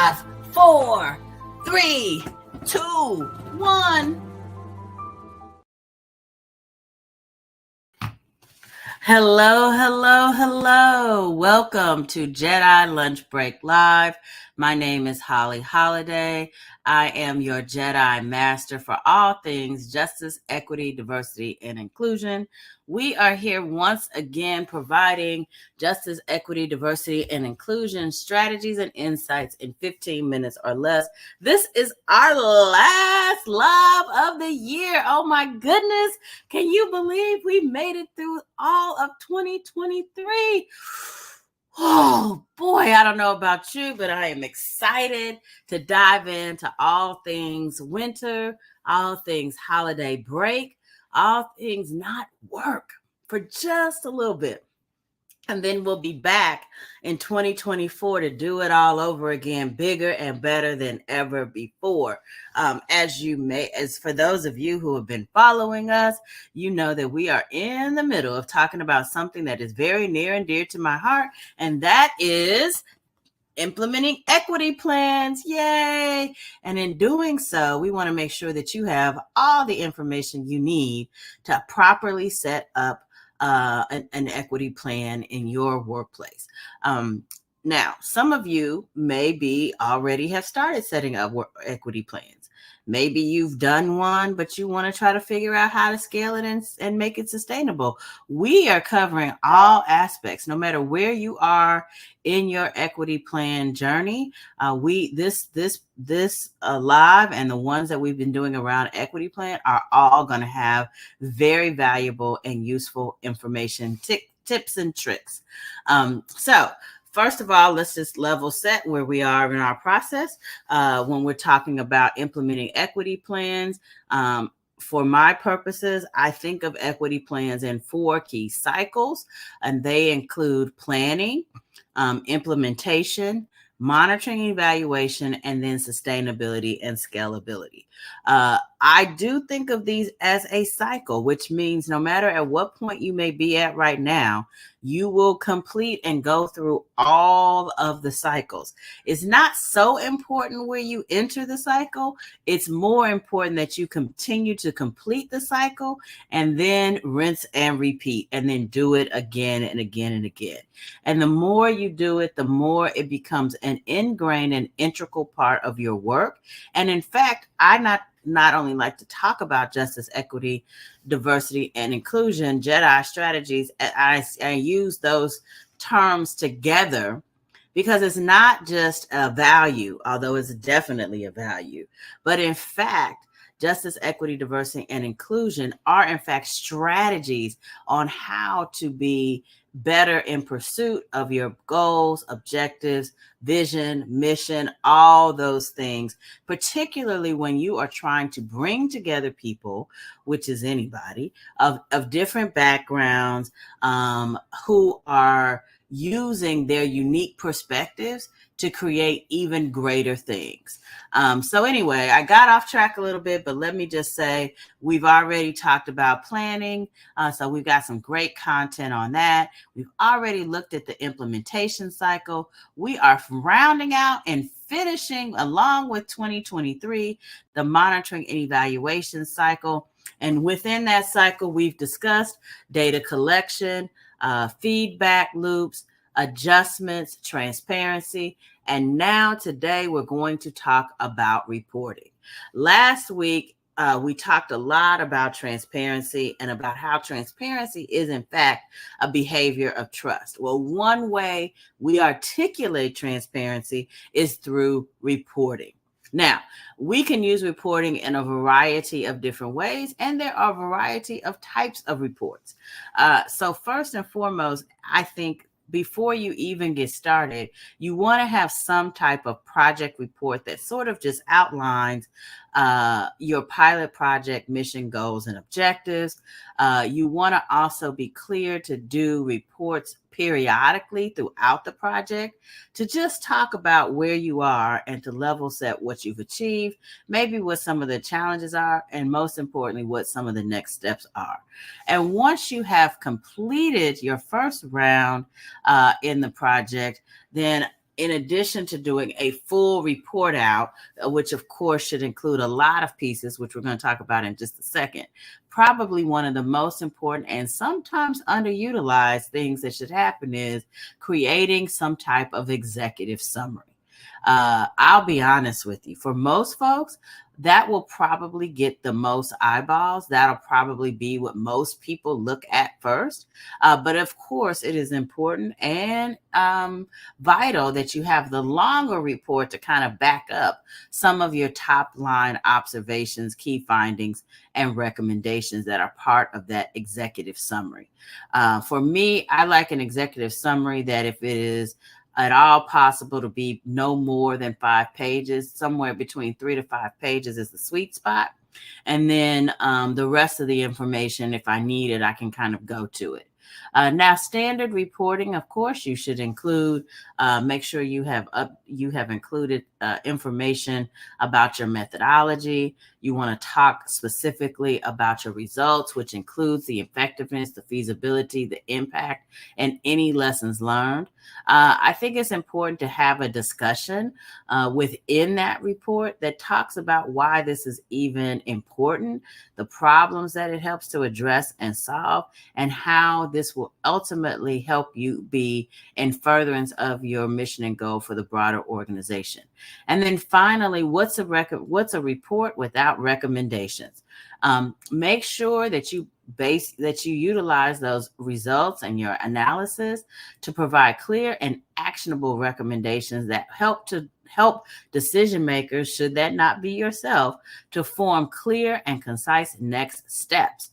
5, 4, 3, 2, 1. Hello. Welcome to J.E.D.I Lunch Break Live. My name is Holly Holiday. I am your J.E.D.I master for all things justice, equity, diversity, and inclusion. We are here once again providing justice, equity, diversity, and inclusion strategies and insights in 15 minutes or less. This is our last live of the year. Oh my goodness. Can you believe we made it through all of 2023? Oh boy, I don't know about you, but I am excited to dive into all things winter, all things holiday break, all things not work for just a little bit. And then we'll be back in 2024 to do it all over again, bigger and better than ever before. As for those of you who have been following us, you know that we are in the middle of talking about something that is very near and dear to my heart, and that is implementing equity plans. Yay! And in doing so, we want to make sure that you have all the information you need to properly set up an equity plan in your workplace. Now, some of you maybe already have started setting up equity plans. Maybe you've done one, but you want to try to figure out how to scale it and make it sustainable. We are covering all aspects, no matter where you are in your equity plan journey. This live and the ones that we've been doing around equity plan are all going to have very valuable and useful information, tips and tricks. So first of all, let's just level set where we are in our process when we're talking about implementing equity plans. For my purposes, I think of equity plans in 4 key cycles, and they include planning, implementation, monitoring, evaluation, and then sustainability and scalability. I do think of these as a cycle, which means no matter at what point you may be at right now, you will complete and go through all of the cycles. It's not so important where you enter the cycle. It's more important that you continue to complete the cycle and then rinse and repeat and then do it again and again and again. And the more you do it, the more it becomes an ingrained and integral part of your work. And in fact, I not only like to talk about justice, equity, diversity, and inclusion, J.E.D.I strategies, I use those terms together because it's not just a value, although it's definitely a value, but in fact, justice, equity, diversity, and inclusion are in fact strategies on how to be better in pursuit of your goals, objectives, vision, mission, all those things, particularly when you are trying to bring together people, which is anybody, of different backgrounds, who are using their unique perspectives to create even greater things. So anyway, I got off track a little bit, but let me just say we've already talked about planning. So we've got some great content on that. We've already looked at the implementation cycle. We are rounding out and finishing, along with 2023, the monitoring and evaluation cycle. And within that cycle, we've discussed data collection, feedback loops, adjustments, transparency, and now today we're going to talk about reporting. Last week, we talked a lot about transparency and about how transparency is in fact a behavior of trust. Well, one way we articulate transparency is through reporting. Now, we can use reporting in a variety of different ways, and there are a variety of types of reports. So first and foremost, I think before you even get started, you want to have some type of project report that sort of just outlines your pilot project mission, goals, and objectives. You want to also be clear to do reports periodically throughout the project to just talk about where you are and to level set what you've achieved, maybe what some of the challenges are, and most importantly, what some of the next steps are. And once you have completed your first round in the project, then in addition to doing a full report out, which of course should include a lot of pieces, which we're going to talk about in just a second, probably one of the most important and sometimes underutilized things that should happen is creating some type of executive summary. I'll be honest with you. For most folks, that will probably get the most eyeballs. That'll probably be what most people look at first. But of course, it is important and vital that you have the longer report to kind of back up some of your top line observations, key findings, and recommendations that are part of that executive summary. For me, I like an executive summary that if it is at all possible to be no more than 5 pages, somewhere between 3 to 5 pages is the sweet spot. And then the rest of the information, if I need it, I can kind of go to it. Now, standard reporting, of course, you should include, make sure you have included information about your methodology. You want to talk specifically about your results, which includes the effectiveness, the feasibility, the impact, and any lessons learned. I think it's important to have a discussion within that report that talks about why this is even important, the problems that it helps to address and solve, and how this will ultimately help you be in furtherance of your mission and goal for the broader organization. And then finally, what's a report without recommendations? Make sure that you utilize those results and your analysis to provide clear and actionable recommendations that help decision makers, should that not be yourself, to form clear and concise next steps.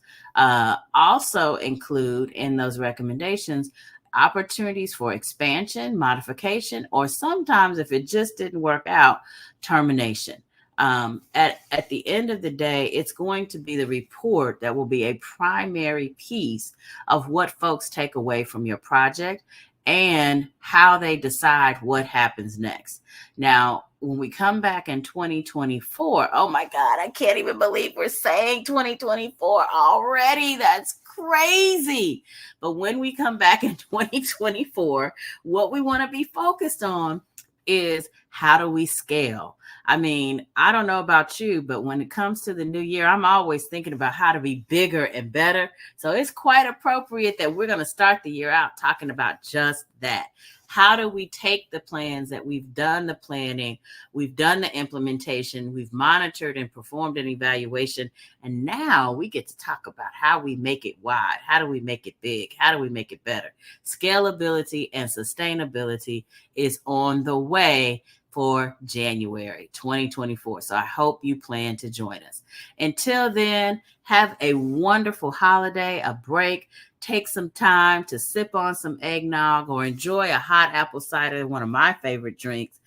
Also include in those recommendations opportunities for expansion, modification, or sometimes if it just didn't work out, termination. At the end of the day, it's going to be the report that will be a primary piece of what folks take away from your project and how they decide what happens next. Now, when we come back in 2024, oh my God, I can't even believe we're saying 2024 already. That's crazy. But when we come back in 2024, what we want to be focused on is how do we scale? I mean, I don't know about you, but when it comes to the new year, I'm always thinking about how to be bigger and better. So it's quite appropriate that we're going to start the year out talking about just that. How do we take the plans that we've done the planning, we've done the implementation, we've monitored and performed an evaluation, and now we get to talk about how we make it wide, how do we make it big, how do we make it better? Scalability and sustainability is on the way for January 2024. So I hope you plan to join us. Until then, have a wonderful holiday, a break. Take some time to sip on some eggnog or enjoy a hot apple cider, one of my favorite drinks.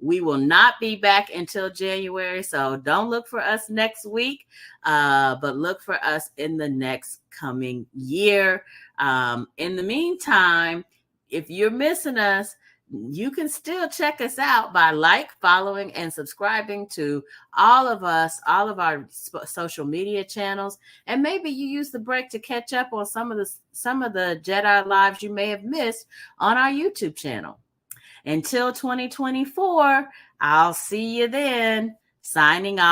We will not be back until January, so don't look for us next week, but look for us in the next coming year. In the meantime, if you're missing us, you can still check us out by following, and subscribing to all of our social media channels. And maybe you use the break to catch up on some of the J.E.D.I lives you may have missed on our YouTube channel. Until 2024, I'll see you then. Signing off.